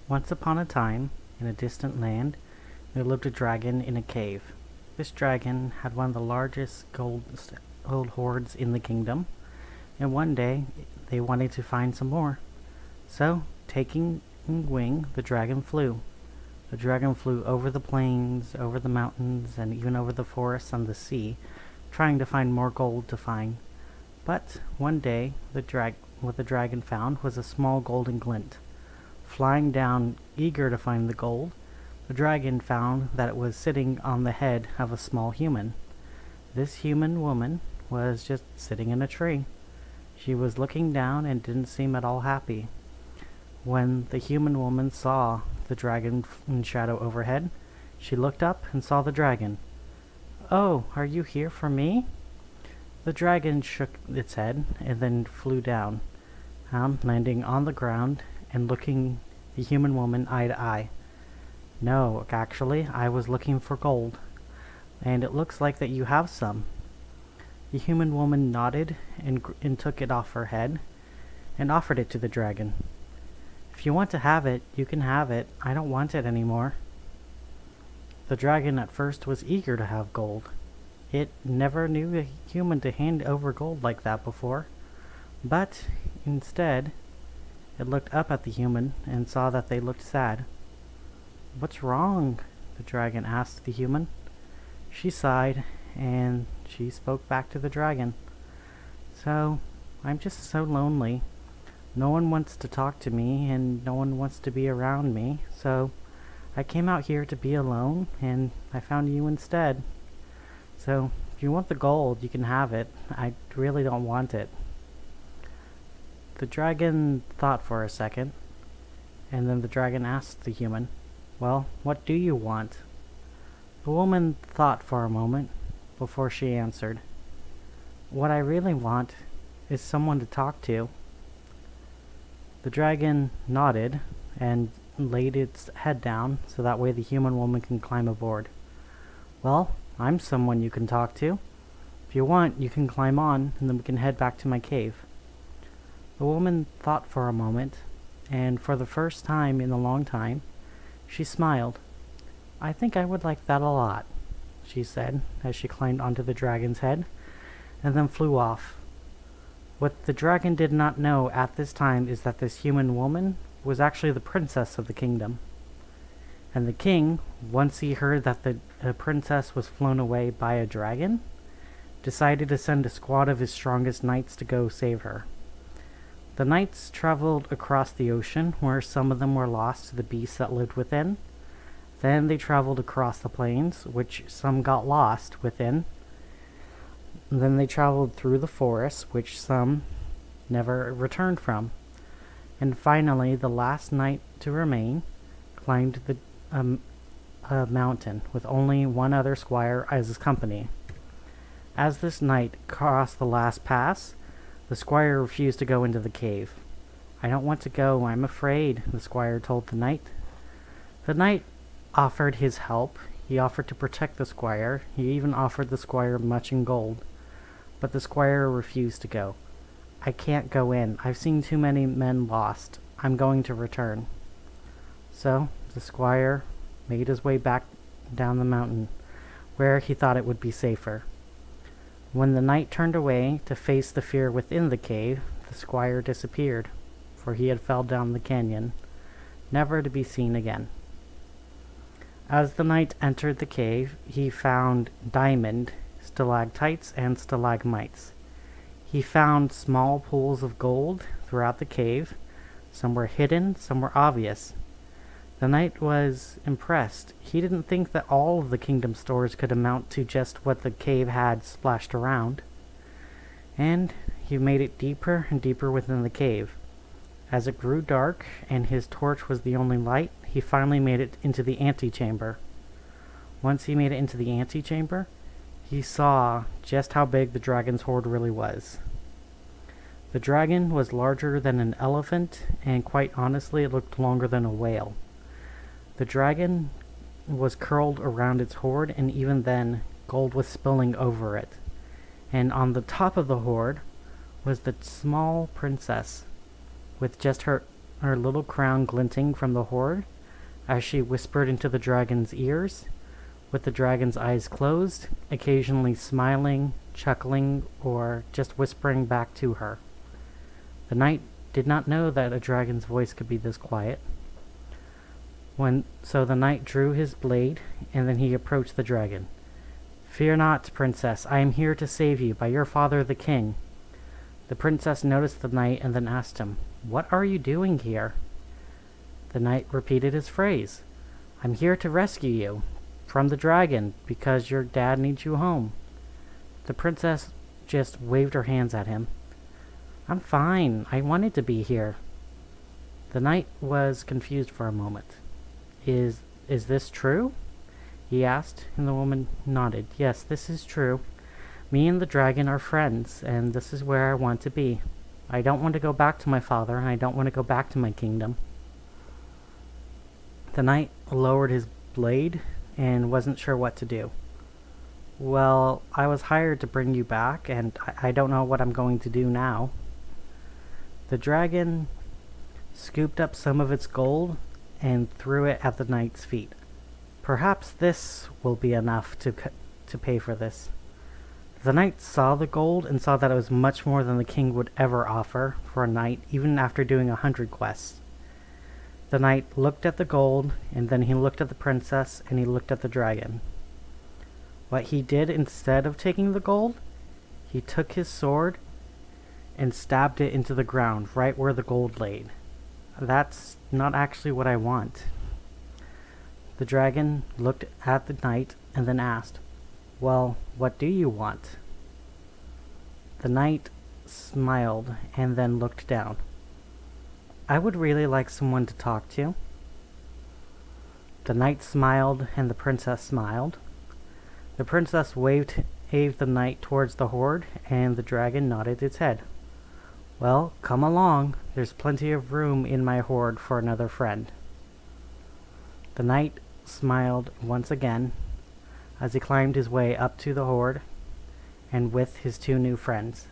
Once upon a time, in a distant land, there lived a dragon in a cave. This dragon had one of the largest gold hoards in the kingdom, and one day they wanted to find some more. So, taking wing, the dragon flew. The dragon flew over the plains, over the mountains, and even over the forests and the sea, trying to find more gold to find. But one day, what the dragon found was a small golden glint. Flying down, eager to find the gold, the dragon found that it was sitting on the head of a small human. This human woman was just sitting in a tree. She was looking down and didn't seem at all happy. When the human woman saw the dragon in shadow overhead, she looked up and saw the dragon. "Oh, are you here for me?" The dragon shook its head and then flew down, landing on the ground and looking the human woman eye to eye. "No, actually, I was looking for gold, and it looks like that you have some." The human woman nodded and took it off her head and offered it to the dragon. "If you want to have it, you can have it. I don't want it anymore." The dragon at first was eager to have gold. It never knew a human to hand over gold like that before, but instead it looked up at the human and saw that they looked sad. "What's wrong?" the dragon asked the human. She sighed and she spoke back to the dragon. I'm just so lonely. No one wants to talk to me and no one wants to be around me, so I came out here to be alone and I found you instead. So if you want the gold, you can have it. I really don't want it." The dragon thought for a second, and then the dragon asked the human, "Well, what do you want?" The woman thought for a moment before she answered, "What I really want is someone to talk to." The dragon nodded and laid its head down so that way the human woman can climb aboard. "Well, I'm someone you can talk to. If you want, you can climb on and then we can head back to my cave." The woman thought for a moment, and for the first time in a long time, she smiled. "I think I would like that a lot," she said as she climbed onto the dragon's head and then flew off. What the dragon did not know at this time is that this human woman was actually the princess of the kingdom. And the king, once he heard that the princess was flown away by a dragon, decided to send a squad of his strongest knights to go save her. The knights traveled across the ocean, where some of them were lost to the beasts that lived within. Then they traveled across the plains, which some got lost within. And then they traveled through the forests, which some never returned from. And finally, the last knight to remain climbed a mountain with only one other squire as his company. As this knight crossed the last pass, the squire refused to go into the cave. "I don't want to go, I'm afraid," the squire told the knight. The knight offered his help. He offered to protect the squire. He even offered the squire much in gold. But the squire refused to go. "I can't go in. I've seen too many men lost. I'm going to return." So the squire made his way back down the mountain, where he thought it would be safer. When the knight turned away to face the fear within the cave, the squire disappeared, for he had fell down the canyon, never to be seen again. As the knight entered the cave, he found diamond, stalactites, and stalagmites. He found small pools of gold throughout the cave. Some were hidden, some were obvious. The knight was impressed. He didn't think that all of the kingdom stores could amount to just what the cave had splashed around. And he made it deeper and deeper within the cave. As it grew dark and his torch was the only light, he finally made it into the antechamber. Once he made it into the antechamber, he saw just how big the dragon's hoard really was. The dragon was larger than an elephant, and quite honestly, it looked longer than a whale. The dragon was curled around its hoard, and even then, gold was spilling over it. And on the top of the hoard was the small princess, with just her her little crown glinting from the hoard, as she whispered into the dragon's ears, with the dragon's eyes closed, occasionally smiling, chuckling, or just whispering back to her. The knight did not know that a dragon's voice could be this quiet. So the knight drew his blade, and then he approached the dragon. "Fear not, princess, I am here to save you by your father the king." The princess noticed the knight and then asked him, "What are you doing here?" The knight repeated his phrase, "I'm here to rescue you from the dragon because your dad needs you home." The princess just waved her hands at him. "I'm fine. I wanted to be here." The knight was confused for a moment. Is this true?" he asked, and the woman nodded. "Yes, this is true. Me and the dragon are friends, and this is where I want to be. I don't want to go back to my father, and I don't want to go back to my kingdom." The knight lowered his blade and wasn't sure what to do. "Well, I was hired to bring you back, and I don't know what I'm going to do now." The dragon scooped up some of its gold and threw it at the knight's feet. "Perhaps this will be enough to pay for this." The knight saw the gold and saw that it was much more than the king would ever offer for a knight, even after doing 100 quests. The knight looked at the gold, and then he looked at the princess, and he looked at the dragon. What he did instead of taking the gold, he took his sword and stabbed it into the ground, right where the gold laid. That's not actually what I want. The dragon looked at the knight and then asked, "Well, what do you want?" The knight smiled and then looked down. "I would really like someone to talk to." The knight smiled and the princess smiled. The princess waved the knight towards the hoard, and the dragon nodded its head. "Well, come along. There's plenty of room in my hoard for another friend." The knight smiled once again as he climbed his way up to the hoard and with his two new friends.